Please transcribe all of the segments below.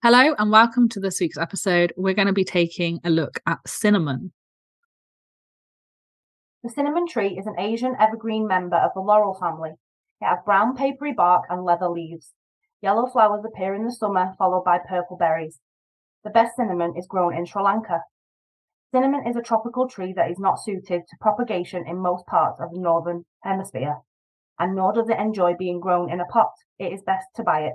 Hello and welcome to this week's episode. We're going to be taking a look at cinnamon. The cinnamon tree is an Asian evergreen member of the laurel family. It has brown papery bark and leather leaves. Yellow flowers appear in the summer, followed by purple berries. The best cinnamon is grown in Sri Lanka. Cinnamon is a tropical tree that is not suited to propagation in most parts of the northern hemisphere, and nor does it enjoy being grown in a pot. It is best to buy it.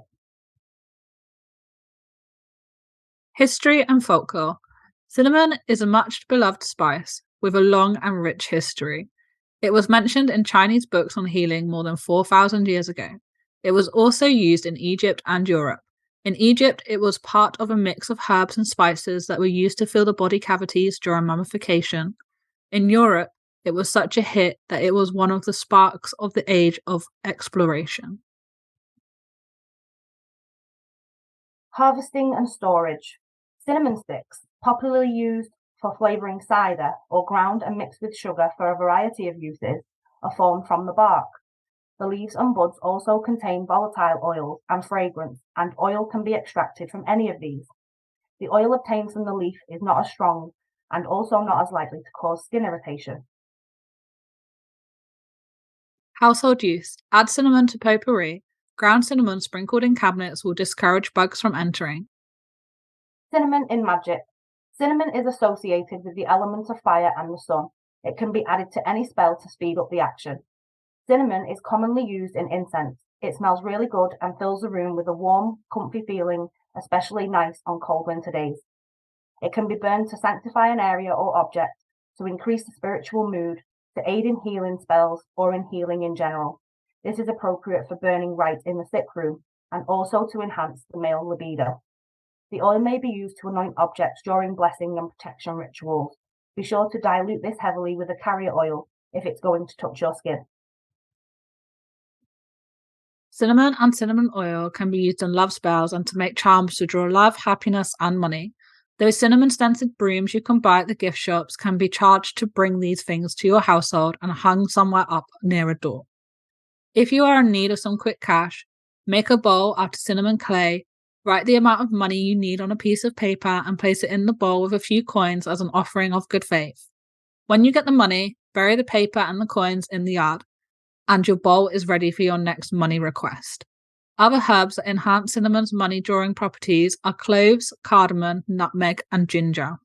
History and folklore. Cinnamon is a much beloved spice with a long and rich history. It was mentioned in Chinese books on healing more than 4,000 years ago. It was also used in Egypt and Europe. In Egypt, it was part of a mix of herbs and spices that were used to fill the body cavities during mummification. In Europe, it was such a hit that it was one of the sparks of the age of exploration. Harvesting and storage. Cinnamon sticks, popularly used for flavouring cider or ground and mixed with sugar for a variety of uses, are formed from the bark. The leaves and buds also contain volatile oils and fragrance, and oil can be extracted from any of these. The oil obtained from the leaf is not as strong and also not as likely to cause skin irritation. Household use. Add cinnamon to potpourri. Ground cinnamon sprinkled in cabinets will discourage bugs from entering. Cinnamon in Magick. Cinnamon is associated with the element of fire and the sun. It can be added to any spell to speed up the action. Cinnamon is commonly used in incense. It smells really good and fills the room with a warm, comfy feeling, especially nice on cold winter days. It can be burned to sanctify an area or object, to increase the spiritual mood, to aid in healing spells, or in healing in general. This is appropriate for burning right in the sick room, and also to enhance the male libido. The oil may be used to anoint objects during blessing and protection rituals. Be sure to dilute this heavily with a carrier oil if it's going to touch your skin. Cinnamon and cinnamon oil can be used in love spells and to make charms to draw love, happiness, and money. Those cinnamon-scented brooms you can buy at the gift shops can be charged to bring these things to your household and hung somewhere up near a door. If you are in need of some quick cash, make a bowl out of cinnamon clay, write the amount of money you need on a piece of paper and place it in the bowl with a few coins as an offering of good faith. When you get the money, bury the paper and the coins in the yard, and your bowl is ready for your next money request. Other herbs that enhance cinnamon's money-drawing properties are cloves, cardamom, nutmeg, and ginger.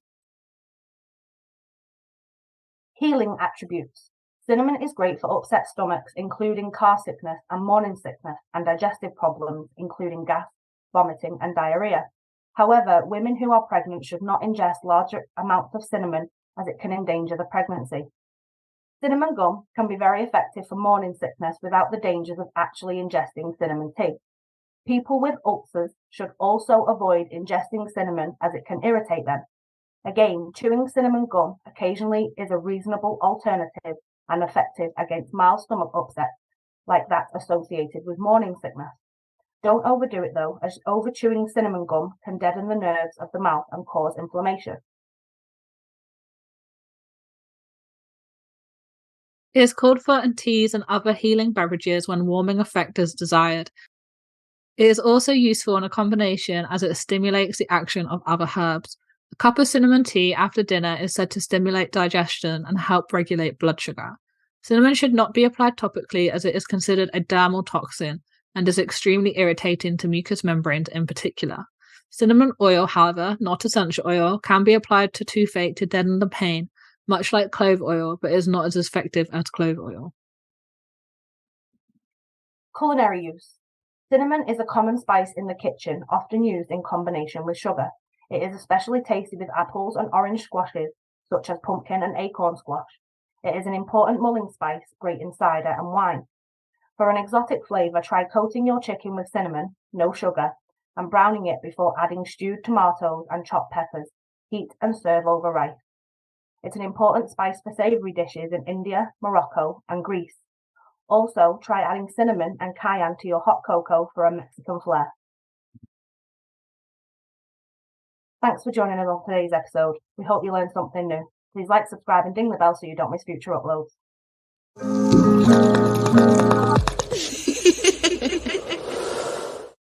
Healing attributes. Cinnamon is great for upset stomachs, including car sickness and morning sickness, and digestive problems, including gas, vomiting, and diarrhea. However, women who are pregnant should not ingest larger amounts of cinnamon as it can endanger the pregnancy. Cinnamon gum can be very effective for morning sickness without the dangers of actually ingesting cinnamon tea. People with ulcers should also avoid ingesting cinnamon as it can irritate them. Again, chewing cinnamon gum occasionally is a reasonable alternative and effective against mild stomach upset, like that associated with morning sickness. Don't overdo it though, as over-chewing cinnamon gum can deaden the nerves of the mouth and cause inflammation. It is called for in teas and other healing beverages when warming effect is desired. It is also useful in a combination as it stimulates the action of other herbs. A cup of cinnamon tea after dinner is said to stimulate digestion and help regulate blood sugar. Cinnamon should not be applied topically as it is considered a dermal toxin and is extremely irritating to mucous membranes in particular. Cinnamon oil, however, not essential oil, can be applied to toothache to deaden the pain, much like clove oil, but is not as effective as clove oil. Culinary use. Cinnamon is a common spice in the kitchen, often used in combination with sugar. It is especially tasty with apples and orange squashes, such as pumpkin and acorn squash. It is an important mulling spice, great in cider and wine. For an exotic flavour, try coating your chicken with cinnamon, no sugar, and browning it before adding stewed tomatoes and chopped peppers. Heat and serve over rice. It's an important spice for savoury dishes in India, Morocco, and Greece. Also, try adding cinnamon and cayenne to your hot cocoa for a Mexican flair. Thanks for joining us on today's episode. We hope you learned something new. Please like, subscribe, and ding the bell so you don't miss future uploads.